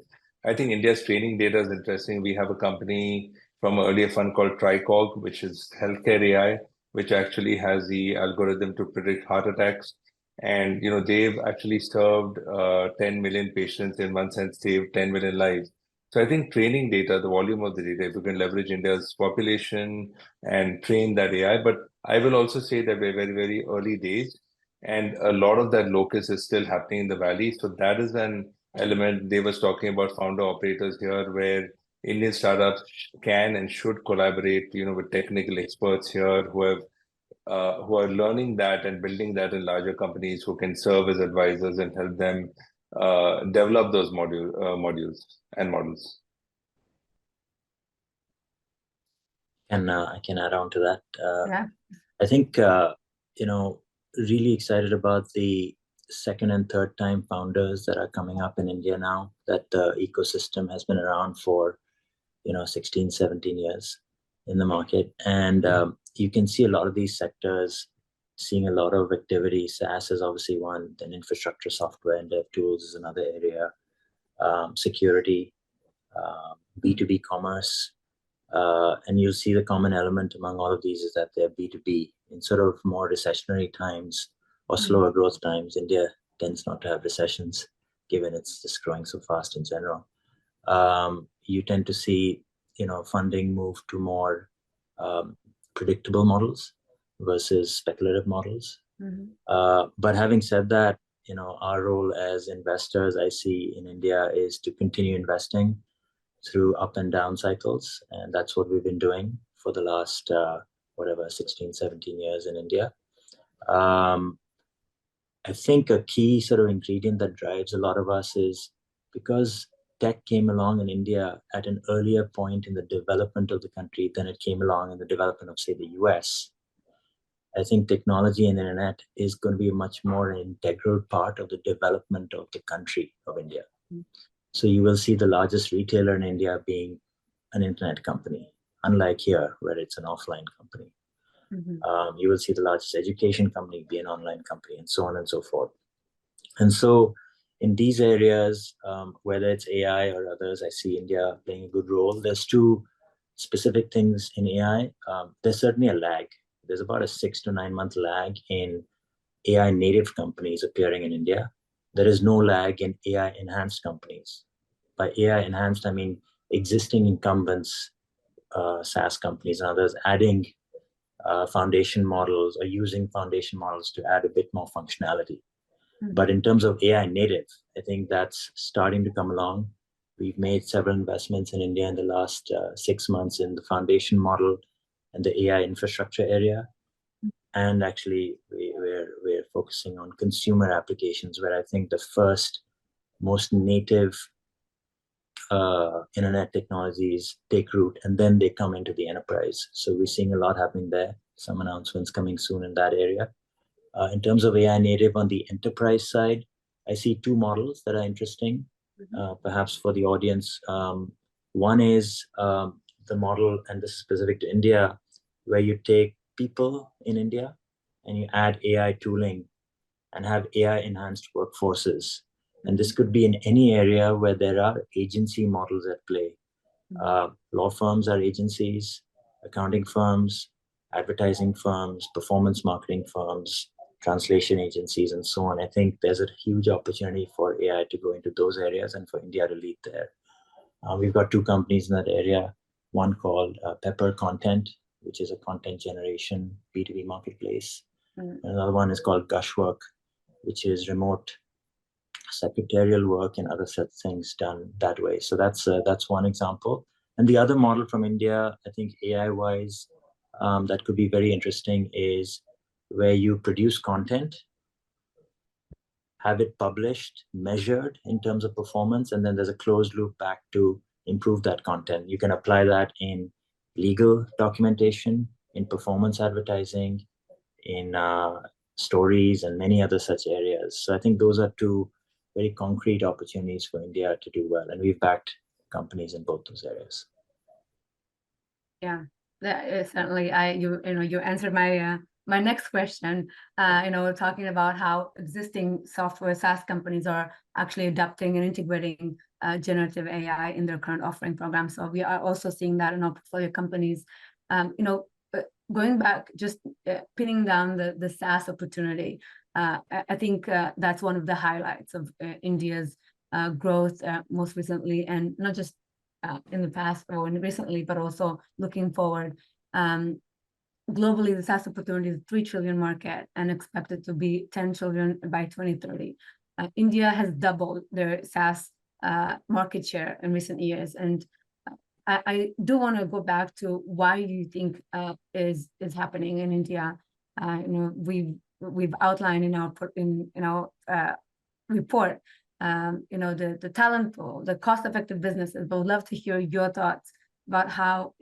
S6: I think India's training data is interesting. We have a company from an earlier fund called Tricog, which is healthcare AI, which actually has the algorithm to predict heart attacks. And they've actually served 10 million patients, in one sense, saved 10 million lives. So I think training data, the volume of the data, if we can leverage India's population and train that AI. But I will also say that we're very, very early days, and a lot of that locus is still happening in the valley. So that is an element. They was talking about founder operators here, where Indian startups can and should collaborate, with technical experts here who are learning that and building that in larger companies, who can serve as advisors and help them develop those modules and models.
S5: And I can add on to that.
S3: Yeah.
S5: I think really excited about the second and third time founders that are coming up in India now, that the ecosystem has been around for 16, 17 years in the market. And you can see a lot of these sectors seeing a lot of activity. SaaS is obviously one, then infrastructure software and dev tools is another area. security, B2B commerce. And you'll see the common element among all of these is that they're B2B. In sort of more recessionary times or slower growth times, India tends not to have recessions, given it's just growing so fast in general. You tend to see, funding move to more predictable models versus speculative models. But having said that, our role as investors, I see in India, is to continue investing through up and down cycles. And that's what we've been doing for the last, 16, 17 years in India. I think a key sort of ingredient that drives a lot of us is because tech came along in India at an earlier point in the development of the country than it came along in the development of, say, the US. I think technology and the internet is going to be a much more integral part of the development of the country of India. So you will see the largest retailer in India being an internet company, unlike here, where it's an offline company. You will see the largest education company be an online company, and so on and so forth. And so in these areas, whether it's AI or others, I see India playing a good role. There's two specific things in AI. There's certainly a lag. There's about a 6 to 9 month lag in AI native companies appearing in India. There is no lag in AI enhanced companies. By AI enhanced, I mean existing incumbents, SaaS companies and others adding foundation models or using foundation models to add a bit more functionality. But in terms of AI native, I think that's starting to come along. We've made several investments in India in the last 6 months in the foundation model and the AI infrastructure area. And actually, we're focusing on consumer applications, where I think the first most native internet technologies take root, and then they come into the enterprise. So we're seeing a lot happening there. Some announcements coming soon in that area. In terms of AI native on the enterprise side, I see two models that are interesting, perhaps for the audience. One is the model, and this is specific to India, where you take people in India and you add AI tooling and have AI enhanced workforces. And this could be in any area where there are agency models at play. Law firms are agencies, accounting firms, advertising firms, performance marketing firms, translation agencies, and so on. I think there's a huge opportunity for AI to go into those areas and for India to lead there. We've got two companies in that area, one called Pepper Content, which is a content generation B2B marketplace. Another one is called Gushwork, which is remote secretarial work and other such things done that way. So that's one example. And the other model from India, I think AI-wise, that could be very interesting, is where you produce content, have it published, measured in terms of performance, and then there's a closed loop back to improve that content. You can apply that in legal documentation, in performance advertising, in stories, and many other such areas. So I think those are two very concrete opportunities for India to do well, and we've backed companies in both those areas.
S3: Yeah, that is certainly. You answered my next question. Talking about how existing software SaaS companies are actually adapting and integrating generative AI in their current offering program. So we are also seeing that in our portfolio companies. Going back, just pinning down the SaaS opportunity. I think that's one of the highlights of India's growth most recently, and not just in the past or recently, but also looking forward. Globally, the SaaS opportunity is a $3 trillion market and expected to be $10 trillion by 2030. India has doubled their SaaS market share in recent years, and I do want to go back to why you think is happening in India. We've outlined in our report, the talent pool, the cost-effective businesses. But would love to hear your thoughts about how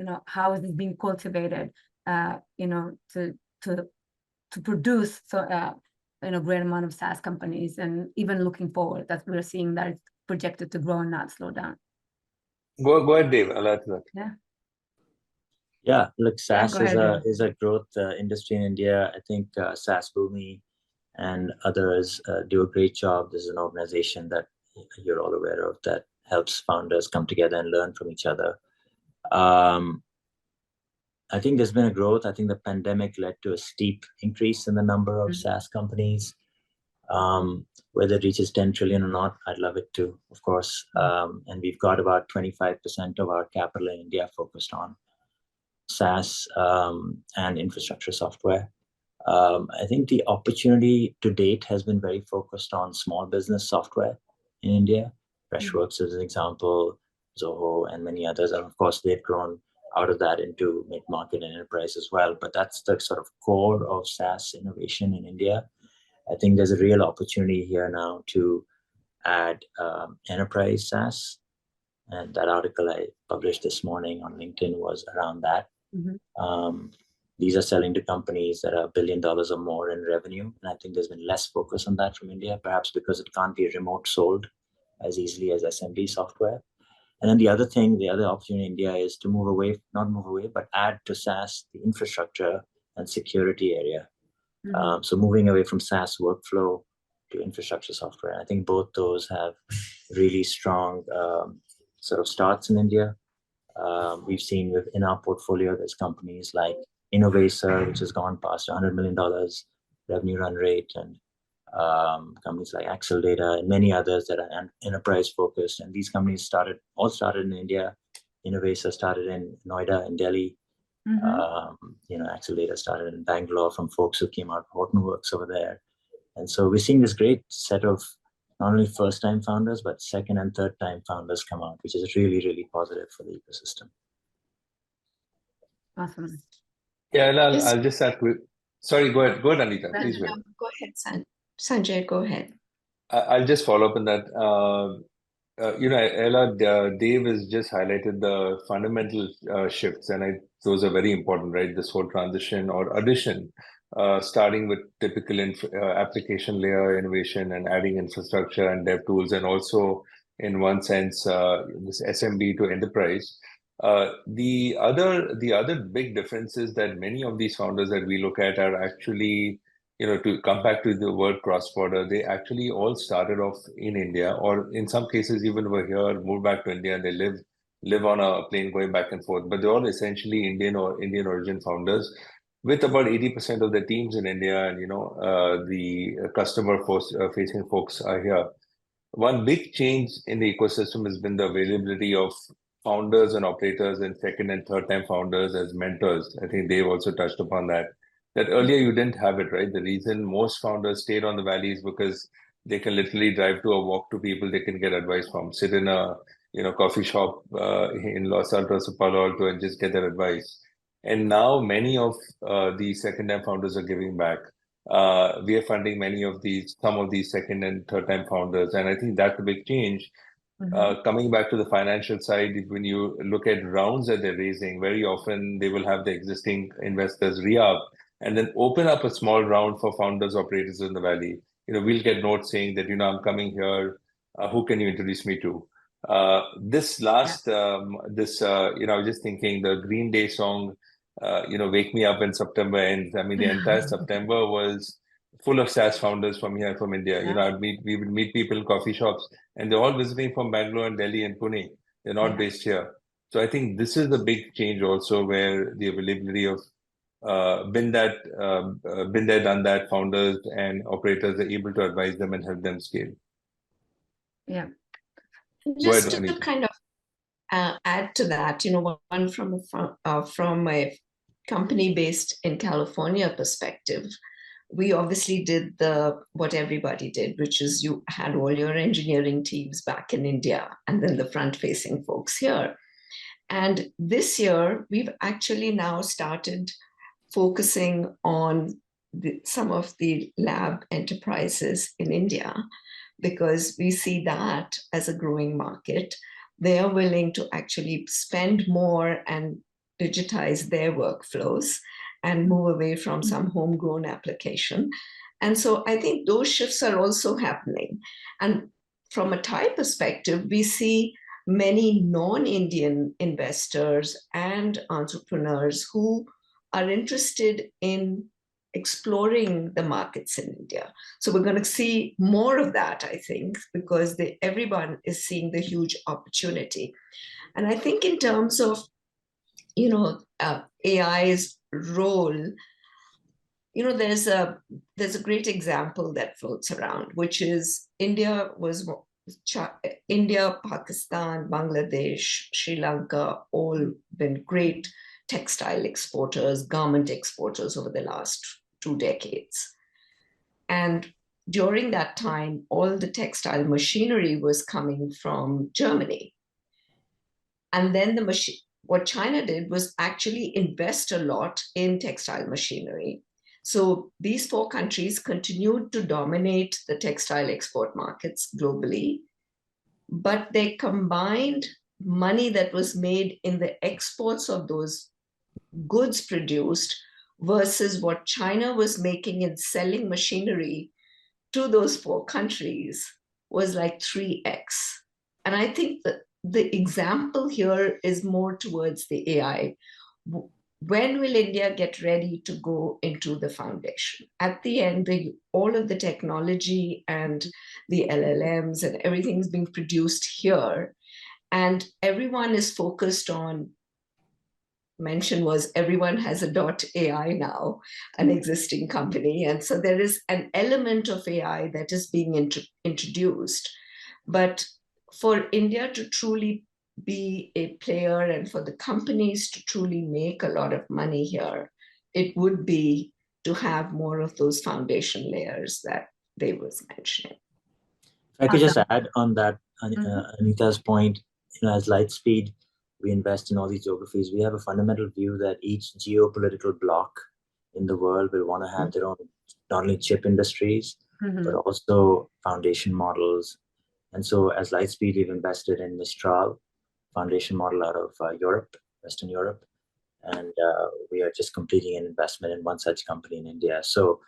S3: is this being cultivated, to produce great amount of SaaS companies, and even looking forward, that we're seeing that it's projected to grow and not slow down.
S6: Go ahead, Dave. I'll add to that.
S5: Yeah, look, SaaS
S3: ahead,
S5: is a growth industry in India. I think SaaS Blume and others do a great job. This is an organization that you're all aware of, that helps founders come together and learn from each other. I think there's been a growth. I think the pandemic led to a steep increase in the number of SaaS companies. Whether it reaches 10 trillion or not, I'd love it to, of course. And we've got about 25% of our capital in India focused on SaaS and infrastructure software. I think the opportunity to date has been very focused on small business software in India. Freshworks is an example, Zoho, and many others. And of course, they've grown out of that into mid-market and enterprise as well. But that's the sort of core of SaaS innovation in India. I think there's a real opportunity here now to add enterprise SaaS. And that article I published this morning on LinkedIn was around that. These are selling to companies that are $1 billion or more in revenue. And I think there's been less focus on that from India, perhaps because it can't be remote sold as easily as SMB software. And then the other opportunity in India is to not move away, but add to SaaS the infrastructure and security area. So moving away from SaaS workflow to infrastructure software. And I think both those have really strong sort of starts in India. We've seen within our portfolio, there's companies like Innovaser, which has gone past $100 million revenue run rate, and companies like Axel Data and many others that are enterprise focused. And these companies all started in India. Innovaser started in Noida in Delhi. Axel Data started in Bangalore from folks who came out of Hortonworks over there. And so we're seeing this great set of not only first-time founders, but second and third-time founders come out, which is really, really positive for the ecosystem.
S3: Awesome.
S6: Yeah, and I'll just add quick. Sorry, go ahead, Anita. Please go ahead.
S4: Go ahead, Sanjay, go ahead.
S6: I'll just follow up on that. Ella, Dave has just highlighted the fundamental shifts, and those are very important, right? This whole transition or addition, starting with typical application layer innovation and adding infrastructure and dev tools, and also in one sense, this SMB to enterprise. The other big difference is that many of these founders that we look at are actually, to come back to the word cross-border, they actually all started off in India, or in some cases even were here, moved back to India, and they live on a plane going back and forth. But they're all essentially Indian or Indian origin founders, with about 80% of the teams in India, and the customer facing folks are here. One big change in the ecosystem has been the availability of founders and operators and second and third time founders as mentors. I think Dave also touched upon that earlier you didn't have it, right? The reason most founders stayed on the valley is because they can literally drive to or walk to people they can get advice from, sit in a coffee shop in Los Altos or Palo Alto and just get their advice. And now many of these second time founders are giving back. We are funding some of these second and third time founders, and I think that's a big change. Coming back to the financial side, when you look at rounds that they're raising, very often they will have the existing investors re-up and then open up a small round for founders, operators in the valley. We'll get notes saying that, I'm coming here. Who can you introduce me to? I was just thinking the Green Day song, Wake Me Up When September Ends. I mean, the entire September was full of SaaS founders from here, from India. We would meet people in coffee shops, and they're all visiting from Bangalore and Delhi and Pune. They're not based here. So I think this is a big change also, where the availability of been there, done that, founders and operators are able to advise them and help them scale.
S3: Yeah.
S4: Just to kind of add to that, one from a company based in California perspective, we obviously did what everybody did, which is you had all your engineering teams back in India and then the front-facing folks here. And this year, we've actually now started focusing on some of the lab enterprises in India, because we see that as a growing market. They are willing to actually spend more and digitize their workflows and move away from some homegrown application. And so I think those shifts are also happening. And from a Thai perspective, we see many non-Indian investors and entrepreneurs who are interested in exploring the markets in India. So we're going to see more of that, I think, because everyone is seeing the huge opportunity. And I think in terms of, AI's role, there's a great example that floats around, which is India, Pakistan, Bangladesh, Sri Lanka, all been great textile exporters, garment exporters over the last 2 decades. And during that time, all the textile machinery was coming from Germany. And then what China did was actually invest a lot in textile machinery. So these 4 countries continued to dominate the textile export markets globally, but they combined money that was made in the exports of those goods produced versus what China was making in selling machinery to those 4 countries was like 3x. And I think that the example here is more towards the AI. When will India get ready to go into the foundation? At the end, all of the technology and the LLMs and everything's being produced here. And everyone is focused on, everyone has a .ai now, an existing company. And so there is an element of AI that is being introduced. But for India to truly be a player and for the companies to truly make a lot of money here, it would be to have more of those foundation layers that Dave was mentioning.
S5: If I could just add on that, Anita's point, as Lightspeed, we invest in all these geographies. We have a fundamental view that each geopolitical bloc in the world will want to have their own, not only chip industries, but also foundation models. And so as Lightspeed, we've invested in Mistral foundation model out of Europe, Western Europe. And we are just completing an investment in one such company in India. So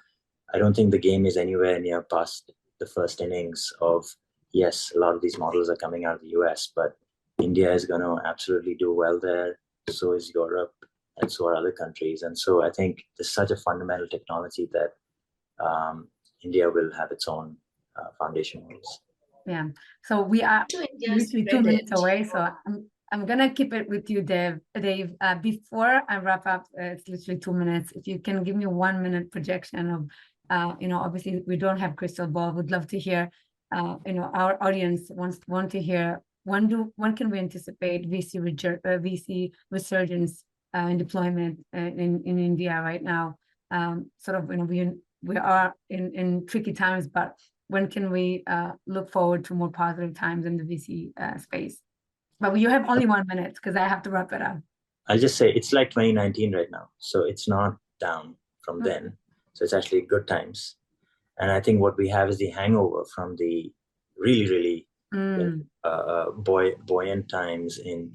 S5: I don't think the game is anywhere near past the first innings of, yes, a lot of these models are coming out of the US, but India is going to absolutely do well there. So is Europe, and so are other countries. And so I think there's such a fundamental technology that India will have its own foundation models.
S3: Yeah. So we are literally 2 minutes away. So I'm gonna keep it with you, Dave. Before I wrap up, it's literally 2 minutes. If you can give me 1 minute projection of, obviously we don't have crystal ball. Would love to hear, our audience want to hear. When can we anticipate VC resurgence and deployment in India right now? We are in tricky times, but when can we look forward to more positive times in the VC space? But you have only 1 minute because I have to wrap it up.
S5: I'll just say it's like 2019 right now. So it's not down from then. So it's actually good times. And I think what we have is the hangover from the really, buoyant times in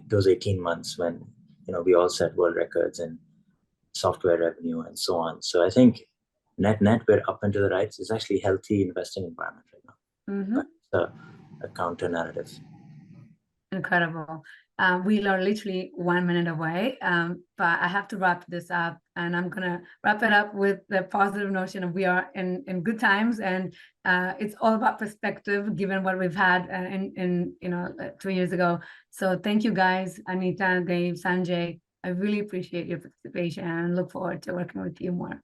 S5: those 18 months when, we all set world records in software revenue and so on. So I think net we're up and to the right. It's actually a healthy investing environment right now. But a counter narrative.
S3: Incredible. We are literally 1 minute away, but I have to wrap this up, and I'm gonna wrap it up with the positive notion of we are in good times, and it's all about perspective given what we've had in 2 years ago. So thank you guys, Anita, Dave, Sanjay. I really appreciate your participation and look forward to working with you more.